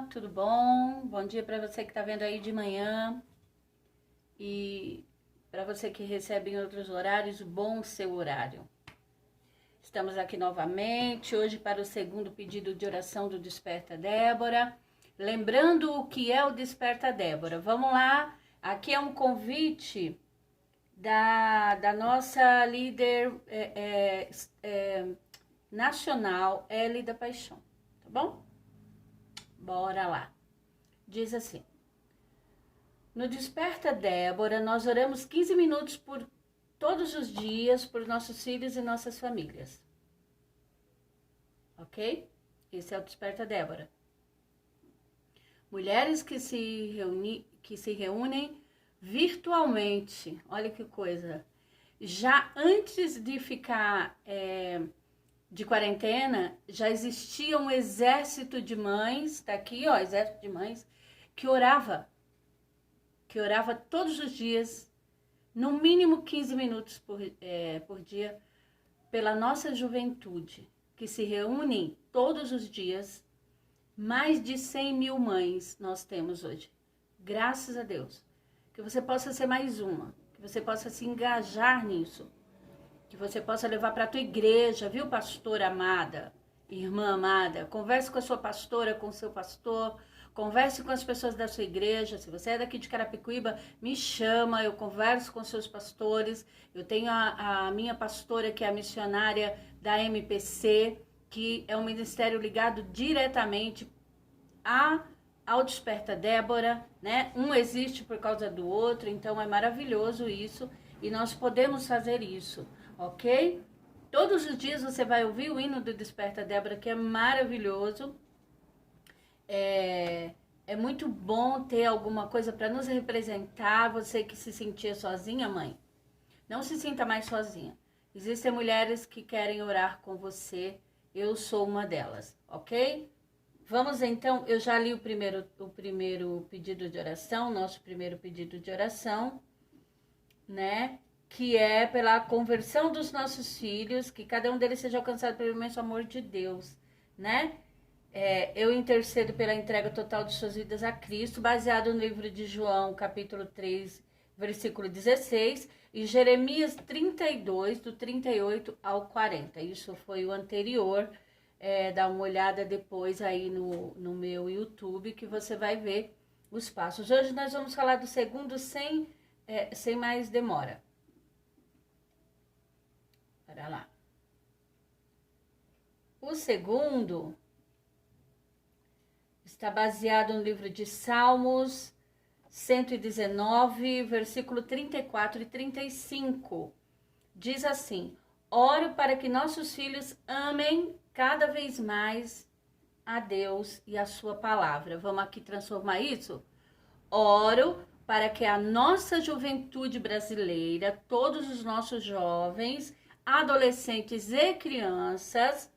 dia, tudo bom? Bom dia para você que está vendo aí de manhã e para você que recebe em outros horários, bom seu horário. Estamos aqui novamente, hoje para o segundo pedido de oração do Desperta Débora. Lembrando o que é o Desperta Débora. Vamos lá, aqui é um convite da nossa líder nacional, L da Paixão, tá bom? Bora lá. Diz assim: no Desperta Débora, nós oramos 15 minutos por todos os dias por nossos filhos e nossas famílias. Ok? Esse é o Desperta Débora. Mulheres que se reúnem virtualmente. Olha que coisa. Já antes de ficar de quarentena, já existia um exército de mães, tá aqui, ó, exército de mães, que orava todos os dias, no mínimo 15 minutos por dia, pela nossa juventude, que se reúnem todos os dias. Mais de 100 mil mães nós temos hoje, graças a Deus. Que você possa ser mais uma, que você possa se engajar nisso, que você possa levar para a tua igreja, viu, pastora amada, irmã amada? Converse com a sua pastora, com o seu pastor, converse com as pessoas da sua igreja. Se você é daqui de Carapicuíba, me chama, eu converso com seus pastores. Eu tenho a minha pastora, que é a missionária da MPC, que é um ministério ligado diretamente ao Desperta Débora, né? Um existe por causa do outro, então é maravilhoso isso, e nós podemos fazer isso, ok? Todos os dias você vai ouvir o hino do Desperta Débora, que é maravilhoso. É muito bom ter alguma coisa para nos representar. Você que se sentia sozinha, mãe, não se sinta mais sozinha. Existem mulheres que querem orar com você. Eu sou uma delas, ok? Vamos então, eu já li o primeiro pedido de oração, nosso primeiro pedido de oração, né? Que é pela conversão dos nossos filhos, que cada um deles seja alcançado pelo imenso amor de Deus, né? Eu intercedo pela entrega total de suas vidas a Cristo, baseado no livro de João, capítulo 3, versículo 16, e Jeremias 32, do 38 ao 40. Isso foi o anterior. Dá uma olhada depois aí no meu YouTube, que você vai ver os passos. Hoje nós vamos falar do segundo sem mais demora. Para lá. O segundo está baseado no livro de Salmos 119, versículo 34 e 35. Diz assim: oro para que nossos filhos amem cada vez mais a Deus e a sua palavra. Vamos aqui transformar isso? Oro para que a nossa juventude brasileira, todos os nossos jovens, adolescentes e crianças,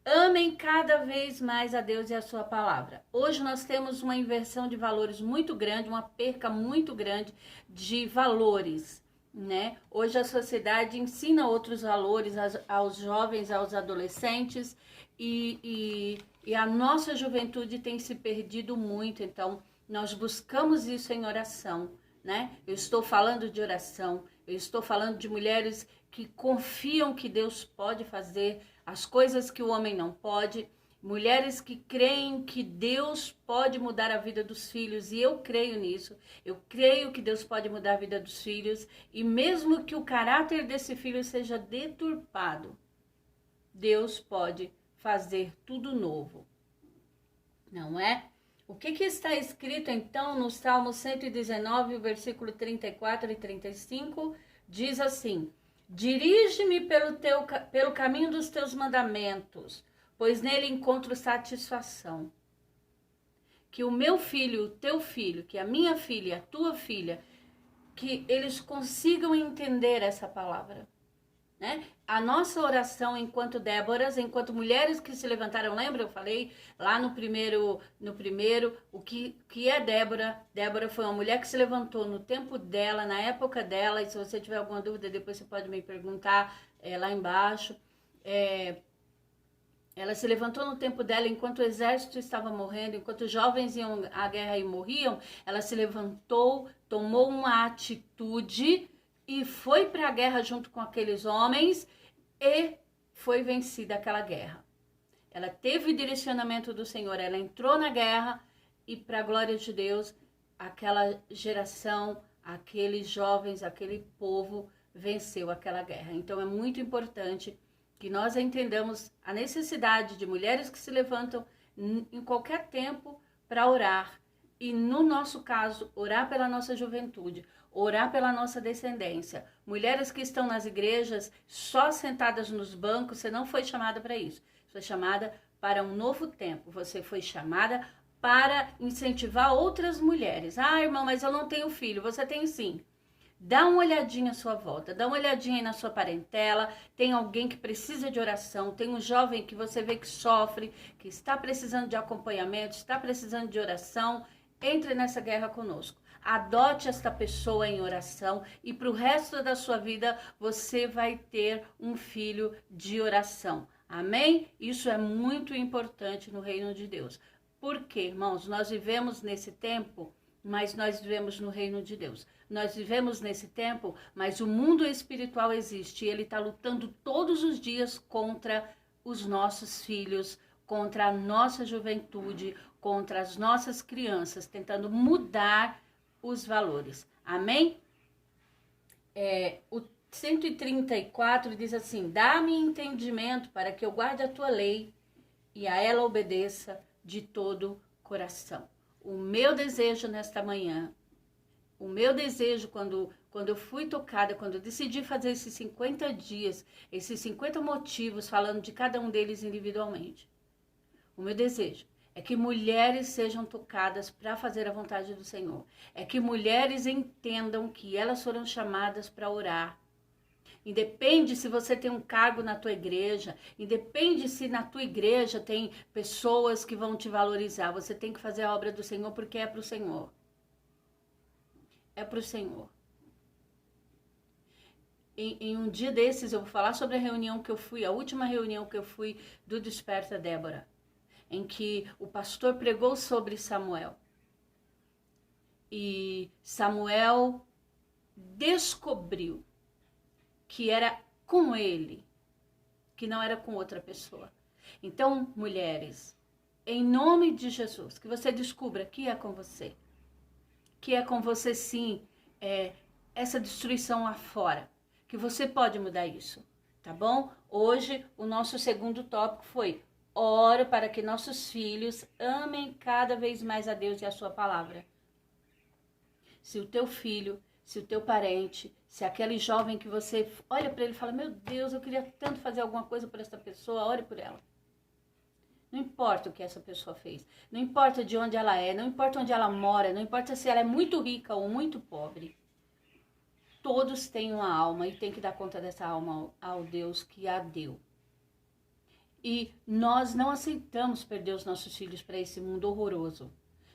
amem cada vez mais a Deus e a sua palavra. Hoje nós temos uma inversão de valores muito grande, uma perca muito grande de valores, né? Hoje a sociedade ensina outros valores aos jovens, aos adolescentes, e a nossa juventude tem se perdido muito. Então nós buscamos isso em oração, né? Eu estou falando de oração, eu estou falando de mulheres que confiam que Deus pode fazer as coisas que o homem não pode, mulheres que creem que Deus pode mudar a vida dos filhos, e eu creio nisso. Eu creio que Deus pode mudar a vida dos filhos, e mesmo que o caráter desse filho seja deturpado, Deus pode fazer tudo novo, não é? O que está escrito então no Salmo 119, versículo 34 e 35? Diz assim: dirige-me pelo caminho dos teus mandamentos, pois nele encontro satisfação. Que o meu filho, o teu filho, que a minha filha, a tua filha, que eles consigam entender essa palavra, né? A nossa oração enquanto Déboras, enquanto mulheres que se levantaram, lembra? Eu falei lá no primeiro o que é Débora. Débora foi uma mulher que se levantou no tempo dela, na época dela, e se você tiver alguma dúvida, depois você pode me perguntar lá embaixo. Ela se levantou no tempo dela enquanto o exército estava morrendo, enquanto os jovens iam à guerra e morriam. Ela se levantou, tomou uma atitude e foi para a guerra junto com aqueles homens e foi vencida aquela guerra. Ela teve o direcionamento do Senhor, ela entrou na guerra e, para a glória de Deus, aquela geração, aqueles jovens, aquele povo venceu aquela guerra. Então é muito importante que nós entendamos a necessidade de mulheres que se levantam em qualquer tempo para orar. E no nosso caso, orar pela nossa juventude, orar pela nossa descendência. Mulheres que estão nas igrejas só sentadas nos bancos, você não foi chamada para isso. Você foi chamada para um novo tempo. Você foi chamada para incentivar outras mulheres. Ah, irmão, mas eu não tenho filho. Você tem sim. Dá uma olhadinha à sua volta, dá uma olhadinha aí na sua parentela, tem alguém que precisa de oração, tem um jovem que você vê que sofre, que está precisando de acompanhamento, está precisando de oração, entre nessa guerra conosco. Adote esta pessoa em oração e para o resto da sua vida você vai ter um filho de oração. Amém? Isso é muito importante no reino de Deus. Por quê, irmãos? Nós vivemos nesse tempo, mas nós vivemos no reino de Deus. Nós vivemos nesse tempo, mas o mundo espiritual existe. E ele está lutando todos os dias contra os nossos filhos, contra a nossa juventude, contra as nossas crianças, tentando mudar os valores. Amém? O 134 diz assim: dá-me entendimento para que eu guarde a tua lei e a ela obedeça de todo coração. O meu desejo nesta manhã, o meu desejo quando eu fui tocada, quando eu decidi fazer esses 50 dias, esses 50 motivos, falando de cada um deles individualmente. O meu desejo é que mulheres sejam tocadas para fazer a vontade do Senhor. É que mulheres entendam que elas foram chamadas para orar. Independe se você tem um cargo na tua igreja, independe se na tua igreja tem pessoas que vão te valorizar. Você tem que fazer a obra do Senhor porque é para o Senhor. É para o Senhor. Em um dia desses eu vou falar sobre a reunião que eu fui, a última reunião que eu fui do Desperta Débora, em que o pastor pregou sobre Samuel. E Samuel descobriu que era com ele, que não era com outra pessoa. Então, mulheres, em nome de Jesus, que você descubra que é com você. Que é com você sim, essa destruição lá fora. Que você pode mudar isso, tá bom? Hoje, o nosso segundo tópico foi: oro para que nossos filhos amem cada vez mais a Deus e a sua palavra. Se o teu filho, se o teu parente, se aquele jovem que você olha para ele e fala: meu Deus, eu queria tanto fazer alguma coisa por essa pessoa, ore por ela. Não importa o que essa pessoa fez, não importa de onde ela é, não importa onde ela mora, não importa se ela é muito rica ou muito pobre. Todos têm uma alma e tem que dar conta dessa alma ao Deus que a deu. E nós não aceitamos perder os nossos filhos para esse mundo horroroso.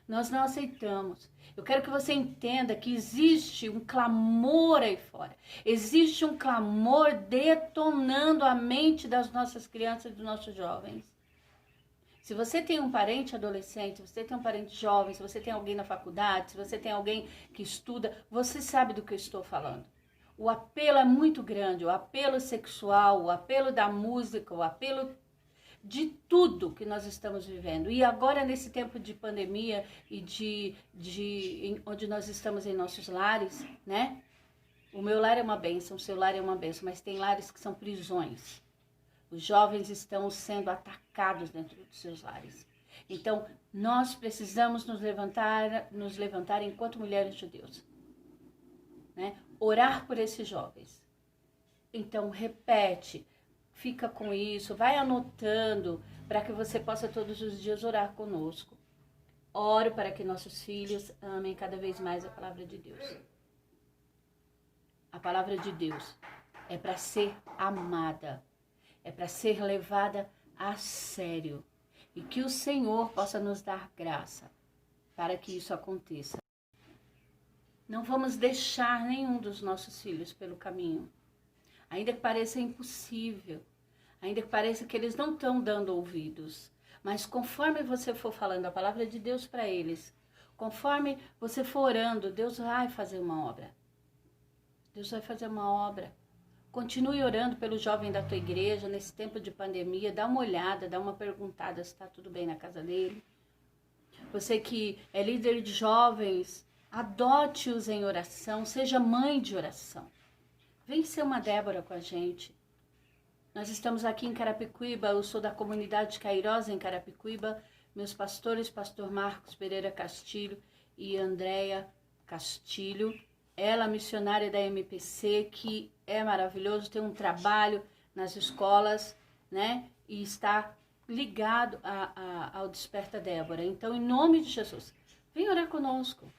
Nós não aceitamos. Eu quero que você entenda que existe um clamor aí fora. Existe um clamor detonando a mente das nossas crianças e dos nossos jovens. Se você tem um parente adolescente, se você tem um parente jovem, se você tem alguém na faculdade, se você tem alguém que estuda, você sabe do que eu estou falando. O apelo é muito grande, o apelo sexual, o apelo da música, o apelo de tudo que nós estamos vivendo. E agora, nesse tempo de pandemia e onde nós estamos em nossos lares, né? O meu lar é uma bênção, o seu lar é uma bênção, mas tem lares que são prisões. Os jovens estão sendo atacados dentro dos seus lares. Então, nós precisamos nos levantar enquanto mulheres de Deus, né? Orar por esses jovens. Então, repete, fica com isso, vai anotando, para que você possa todos os dias orar conosco. Oro para que nossos filhos amem cada vez mais a palavra de Deus. A palavra de Deus é para ser amada. É para ser levada a sério. E que o Senhor possa nos dar graça para que isso aconteça. Não vamos deixar nenhum dos nossos filhos pelo caminho. Ainda que pareça impossível. ainda que pareça que eles não estão dando ouvidos. Mas conforme você for falando a palavra de Deus para eles, conforme você for orando, Deus vai fazer uma obra. Deus vai fazer uma obra. Continue orando pelo jovem da tua igreja nesse tempo de pandemia. Dá uma olhada, dá uma perguntada se está tudo bem na casa dele. Você que é líder de jovens, adote-os em oração, seja mãe de oração. Vem ser uma Débora com a gente. Nós estamos aqui em Carapicuíba, eu sou da comunidade Cairós em Carapicuíba. Meus pastores, pastor Marcos Pereira Castilho e Andréia Castilho. Ela, missionária da MPC, que é maravilhoso, tem um trabalho nas escolas, né? E está ligado ao Desperta Débora. Então, em nome de Jesus, vem orar conosco.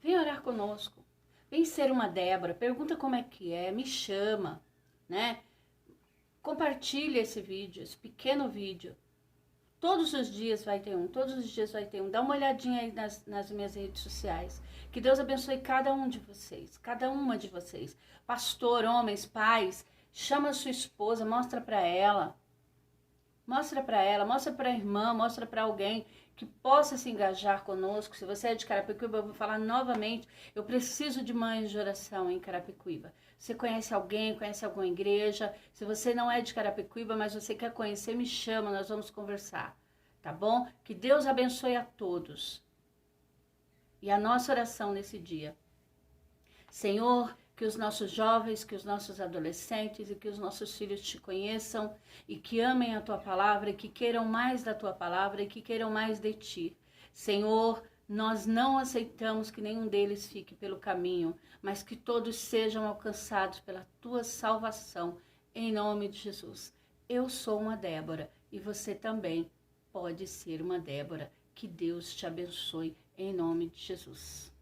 Vem orar conosco. Vem ser uma Débora. Pergunta como é que é, me chama, né? Compartilha esse vídeo, esse pequeno vídeo. Todos os dias vai ter um, todos os dias vai ter um. Dá uma olhadinha aí nas minhas redes sociais. Que Deus abençoe cada um de vocês, cada uma de vocês. Pastor, homens, pais, chama a sua esposa, mostra para ela. Mostra para ela, mostra para a irmã, mostra para alguém que possa se engajar conosco. Se você é de Carapicuíba, eu vou falar novamente, eu preciso de mães de oração em Carapicuíba. Você conhece alguém, conhece alguma igreja? Se você não é de Carapicuíba, mas você quer conhecer, me chama, nós vamos conversar, tá bom? Que Deus abençoe a todos. E a nossa oração nesse dia. Senhor, que os nossos jovens, que os nossos adolescentes e que os nossos filhos te conheçam e que amem a tua palavra e que queiram mais da tua palavra e que queiram mais de ti. Senhor, nós não aceitamos que nenhum deles fique pelo caminho, mas que todos sejam alcançados pela tua salvação, em nome de Jesus. Eu sou uma Débora e você também pode ser uma Débora. Que Deus te abençoe, em nome de Jesus.